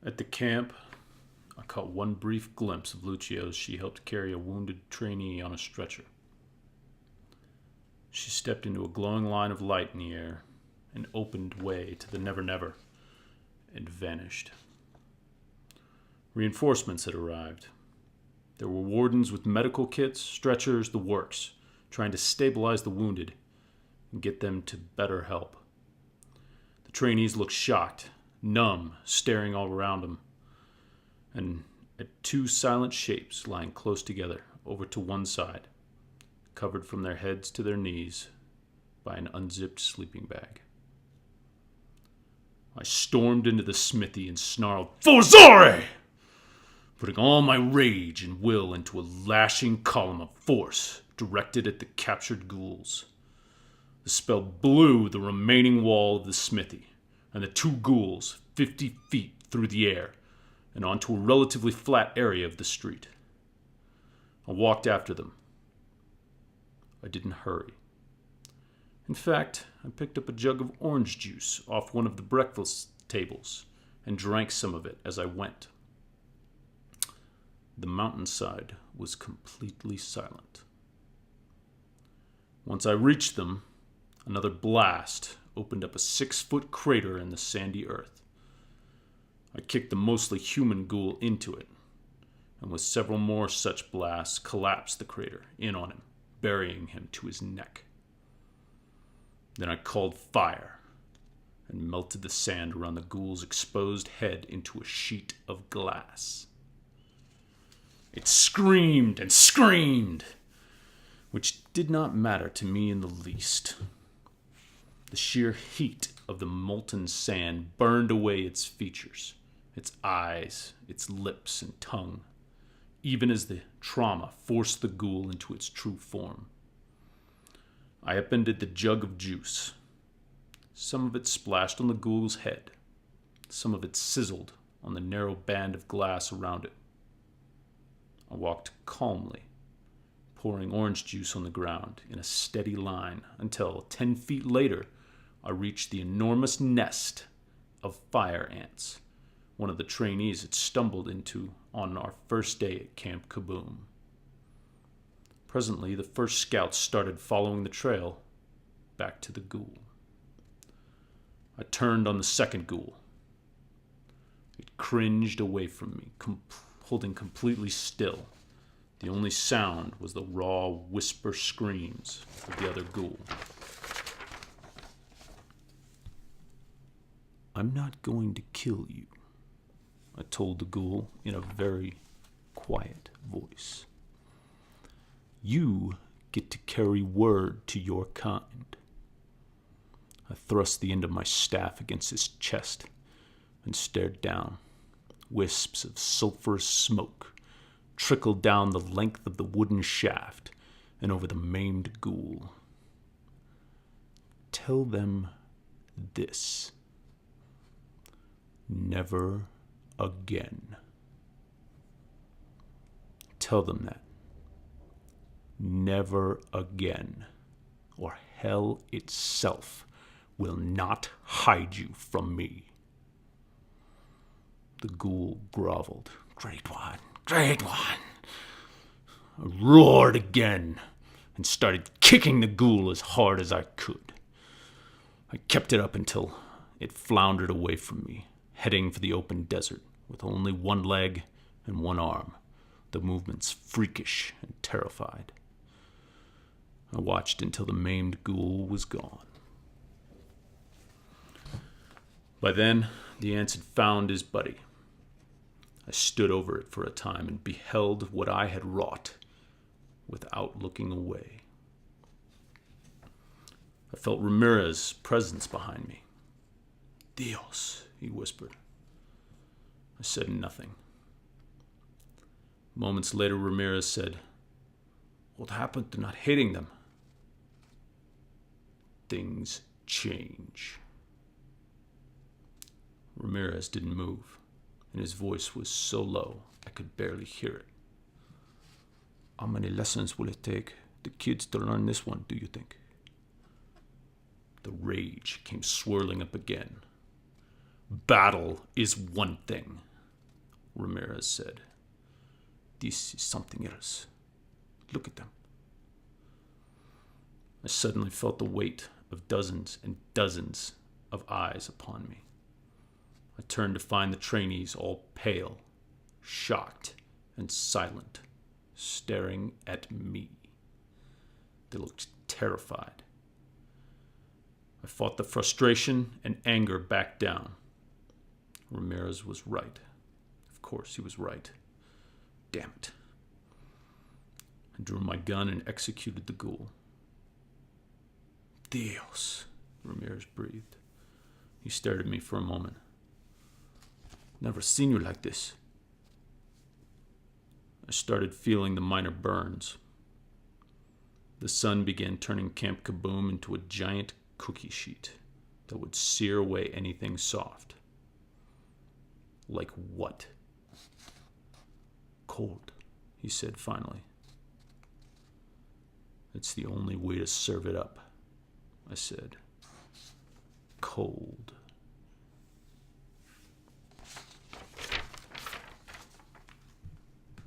At the camp, I caught one brief glimpse of Lucio as she helped carry a wounded trainee on a stretcher. She stepped into a glowing line of light in the air and opened way to the Never Never and vanished. Reinforcements had arrived. There were wardens with medical kits, stretchers, the works, trying to stabilize the wounded and get them to better help. The trainees looked shocked, numb, staring all around them, and at two silent shapes lying close together over to one side, covered from their heads to their knees by an unzipped sleeping bag. I stormed into the smithy and snarled, "Forzare!" putting all my rage and will into a lashing column of force directed at the captured ghouls. The spell blew the remaining wall of the smithy, and the two ghouls 50 feet through the air and onto a relatively flat area of the street. I walked after them. I didn't hurry. In fact, I picked up a jug of orange juice off one of the breakfast tables and drank some of it as I went. The mountainside was completely silent. Once I reached them, another blast opened up a 6-foot crater in the sandy earth. I kicked the mostly human ghoul into it, and with several more such blasts, collapsed the crater in on him, burying him to his neck. Then I called fire and melted the sand around the ghoul's exposed head into a sheet of glass. It screamed and screamed, which did not matter to me in the least. The sheer heat of the molten sand burned away its features, its eyes, its lips and tongue, even as the trauma forced the ghoul into its true form. I upended the jug of juice. Some of it splashed on the ghoul's head. Some of it sizzled on the narrow band of glass around it. I walked calmly, pouring orange juice on the ground in a steady line until 10 feet later I reached the enormous nest of fire ants one of the trainees had stumbled into on our first day at Camp Kaboom. Presently, the first scouts started following the trail back to the ghoul. I turned on the second ghoul. It cringed away from me, holding completely still. The only sound was the raw whisper screams of the other ghoul. "I'm not going to kill you," I told the ghoul in a very quiet voice. "You get to carry word to your kind." I thrust the end of my staff against his chest and stared down. Wisps of sulphurous smoke trickled down the length of the wooden shaft and over the maimed ghoul. "Tell them this. Never again. Tell them that. Never again, or hell itself will not hide you from me." The ghoul groveled. "Great one, great one." I roared again and started kicking the ghoul as hard as I could. I kept it up until it floundered away from me, heading for the open desert with only one leg and one arm, the movements freakish and terrified. I watched until the maimed ghoul was gone. By then, the ants had found his buddy. I stood over it for a time and beheld what I had wrought without looking away. I felt Ramirez's presence behind me. "Dios," he whispered. I said nothing. Moments later, Ramirez said, "What happened to not hitting them?" "Things change." Ramirez didn't move, and his voice was so low I could barely hear it. "How many lessons will it take the kids to learn this one, do you think?" The rage came swirling up again. "Battle is one thing. Ramirez said. This is something else. Look at them. I suddenly felt the weight of dozens and dozens of eyes upon me. I turned to find the trainees all pale, shocked, and silent, staring at me. They looked terrified. I fought the frustration and anger back down. Ramirez was right. Of course he was right. Damn it. I drew my gun and executed the ghoul. Dios, Ramirez breathed. He stared at me for a moment. Never seen you like this. I started feeling the minor burns. The sun began turning Camp Kaboom into a giant cookie sheet that would sear away anything soft. Like what? Cold, he said finally. It's the only way to serve it up, I said. Cold.